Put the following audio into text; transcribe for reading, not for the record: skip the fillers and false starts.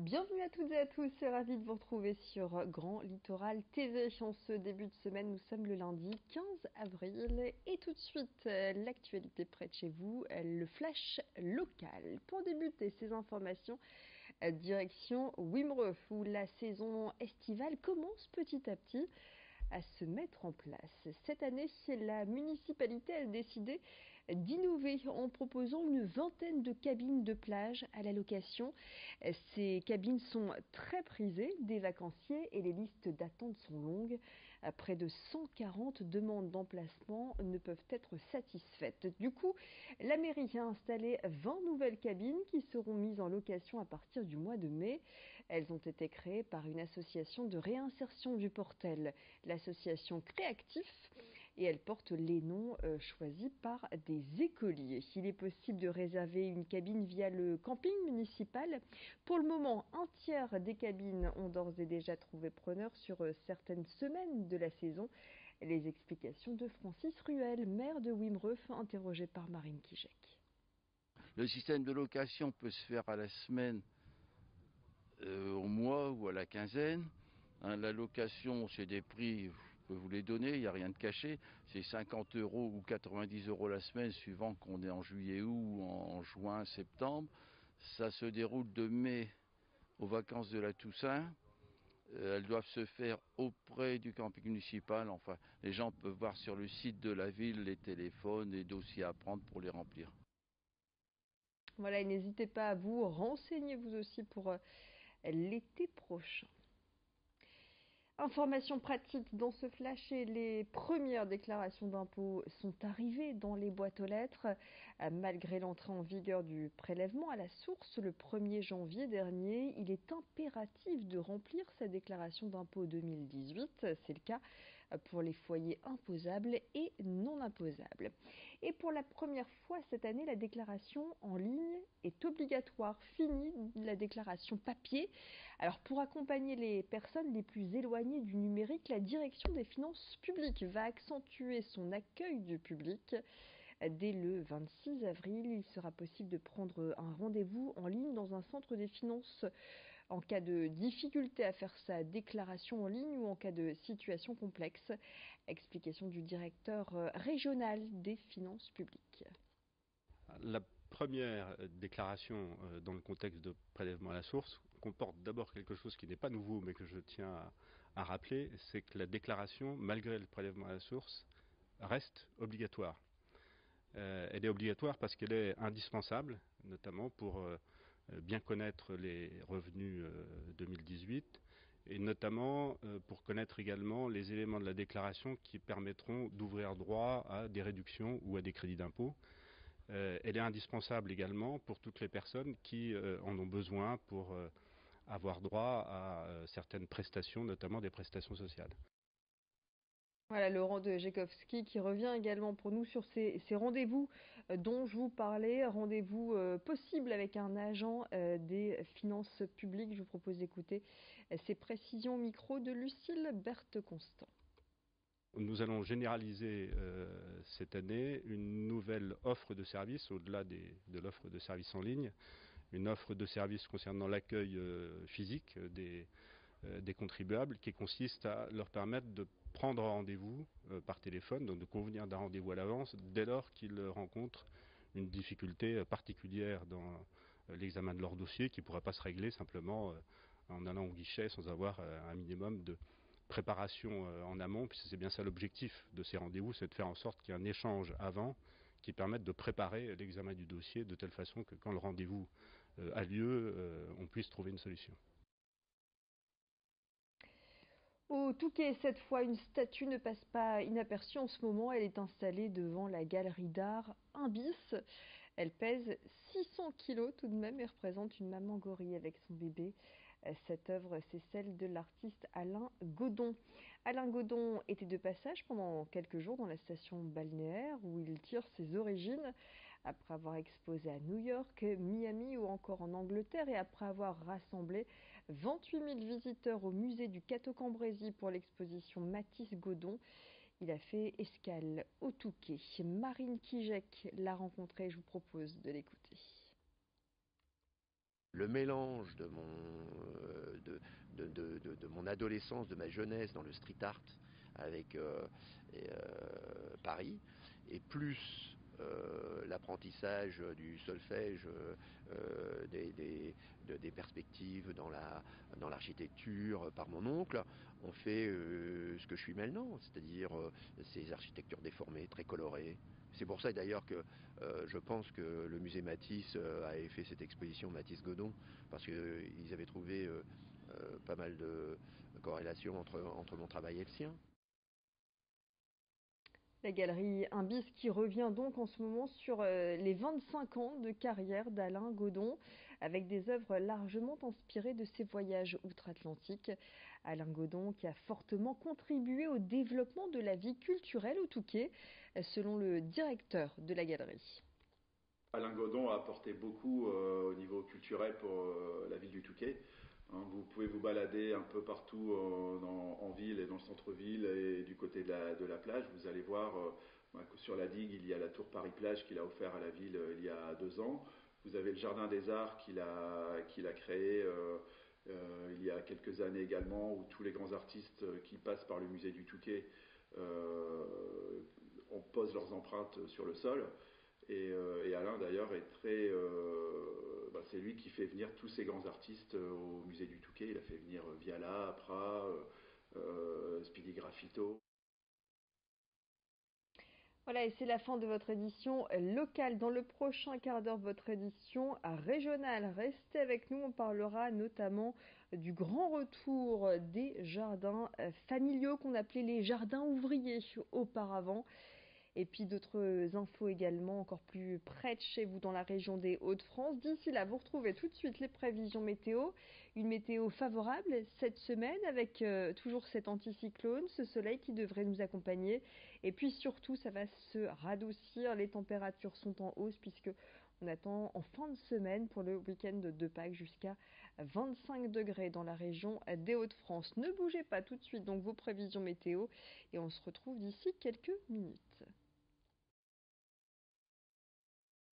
Bienvenue à toutes et à tous, c'est ravi de vous retrouver sur Grand Littoral TV. En ce début de semaine, nous sommes le lundi 15 avril et tout de suite, l'actualité près de chez vous, le flash local. Pour débuter ces informations, direction Wimereux, où la saison estivale commence petit à petit à se mettre en place. Cette année, la municipalité a décidé d'innover en proposant une vingtaine de cabines de plage à la location. Ces cabines sont très prisées des vacanciers et les listes d'attente sont longues. Près de 140 demandes d'emplacement ne peuvent être satisfaites. Du coup, la mairie a installé 20 nouvelles cabines qui seront mises en location à partir du mois de mai. Elles ont été créées par une association de réinsertion du Portel, l'association Créactif, et elles portent les noms choisis par des écoliers. Il est possible de réserver une cabine via le camping municipal. Pour le moment, un tiers des cabines ont d'ores et déjà trouvé preneur sur certaines semaines de la saison. Les explications de Francis Ruel, maire de Wimereux, interrogé par Marine Kijek. Le système de location peut se faire à la semaine, au mois ou à la quinzaine. La location, c'est des prix, je peux vous les donner, il n'y a rien de caché. C'est 50 euros ou 90 euros la semaine, suivant qu'on est en juillet ou en juin, septembre. Ça se déroule de mai aux vacances de la Toussaint. Elles doivent se faire auprès du camping municipal. Enfin, les gens peuvent voir sur le site de la ville les téléphones, les dossiers à prendre pour les remplir. Voilà, et n'hésitez pas à vous renseigner vous aussi pour l'été prochain. Information pratique dans ce flash, et les premières déclarations d'impôts sont arrivées dans les boîtes aux lettres. Malgré l'entrée en vigueur du prélèvement à la source le 1er janvier dernier, il est impératif de remplir sa déclaration d'impôt 2018. C'est le cas pour les foyers imposables et non imposables. Et pour la première fois cette année, la déclaration en ligne est obligatoire. Fini la déclaration papier. Alors pour accompagner les personnes les plus éloignées du numérique, la direction des finances publiques va accentuer son accueil du public. Dès le 26 avril, il sera possible de prendre un rendez-vous en ligne dans un centre des finances en cas de difficulté à faire sa déclaration en ligne ou en cas de situation complexe. Explication du directeur régional des finances publiques. La première déclaration dans le contexte de prélèvement à la source comporte d'abord quelque chose qui n'est pas nouveau mais que je tiens à rappeler, c'est que la déclaration, malgré le prélèvement à la source, reste obligatoire. Elle est obligatoire parce qu'elle est indispensable, notamment pour bien connaître les revenus 2018 et notamment pour connaître également les éléments de la déclaration qui permettront d'ouvrir droit à des réductions ou à des crédits d'impôt. Elle est indispensable également pour toutes les personnes qui en ont besoin pour avoir droit à certaines prestations, notamment des prestations sociales. Voilà, Laurent de Gekowski qui revient également pour nous sur ces rendez-vous dont je vous parlais, rendez-vous possibles avec un agent des finances publiques. Je vous propose d'écouter ces précisions au micro de Lucille Berthe-Constant. Nous allons généraliser cette année une nouvelle offre de services au-delà de l'offre de services en ligne, une offre de services concernant l'accueil physique des contribuables qui consiste à leur permettre de prendre rendez-vous par téléphone, donc de convenir d'un rendez-vous à l'avance dès lors qu'ils rencontrent une difficulté particulière dans l'examen de leur dossier qui ne pourra pas se régler simplement en allant au guichet sans avoir un minimum de préparation en amont, puisque c'est bien ça l'objectif de ces rendez-vous, c'est de faire en sorte qu'il y ait un échange avant qui permette de préparer l'examen du dossier de telle façon que quand le rendez-vous a lieu, on puisse trouver une solution. Au Touquet, cette fois, une statue ne passe pas inaperçue en ce moment. Elle est installée devant la galerie d'art 1 bis. Elle pèse 600 kilos tout de même et représente une maman gorille avec son bébé. Cette œuvre, c'est celle de l'artiste Alain Godon. Alain Godon était de passage pendant quelques jours dans la station balnéaire où il tire ses origines. Après avoir exposé à New York, Miami ou encore en Angleterre et après avoir rassemblé 28 000 visiteurs au musée du Cateau-Cambrésis pour l'exposition Matisse-Godon, il a fait escale au Touquet. Marine Kijek l'a rencontré, je vous propose de l'écouter. Le mélange de mon adolescence, de ma jeunesse dans le street art avec Paris, et plus l'apprentissage du solfège, des perspectives dans l'architecture par mon oncle, on fait ce que je suis maintenant, c'est-à-dire ces architectures déformées, très colorées. C'est pour ça d'ailleurs que je pense que le musée Matisse avait fait cette exposition Matisse-Godon, parce qu'ils avaient trouvé pas mal de corrélations entre mon travail et le sien. La galerie Imbis qui revient donc en ce moment sur les 25 ans de carrière d'Alain Godon, avec des œuvres largement inspirées de ses voyages outre-Atlantique. Alain Godon qui a fortement contribué au développement de la vie culturelle au Touquet, selon le directeur de la galerie. Alain Godon a apporté beaucoup au niveau culturel pour la ville du Touquet. Vous pouvez vous balader un peu partout en ville et dans le centre-ville et du côté de la plage. Vous allez voir que sur la digue, il y a la tour Paris-Plage qu'il a offert à la ville il y a 2 ans. Vous avez le Jardin des Arts qu'il a créé il y a quelques années également, où tous les grands artistes qui passent par le musée du Touquet posent leurs empreintes sur le sol. Et Alain d'ailleurs est c'est lui qui fait venir tous ces grands artistes au musée du Touquet. Il a fait venir Viala, Prat, Speedy Graffito. Voilà, et c'est la fin de votre édition locale. Dans le prochain quart d'heure, votre édition régionale. Restez avec nous, on parlera notamment du grand retour des jardins familiaux qu'on appelait les jardins ouvriers auparavant. Et puis d'autres infos également encore plus près de chez vous dans la région des Hauts-de-France. D'ici là, vous retrouvez tout de suite les prévisions météo. Une météo favorable cette semaine avec toujours cet anticyclone, ce soleil qui devrait nous accompagner. Et puis surtout, ça va se radoucir. Les températures sont en hausse puisque on attend en fin de semaine pour le week-end de Pâques jusqu'à 25 degrés dans la région des Hauts-de-France. Ne bougez pas tout de suite donc vos prévisions météo et on se retrouve d'ici quelques minutes.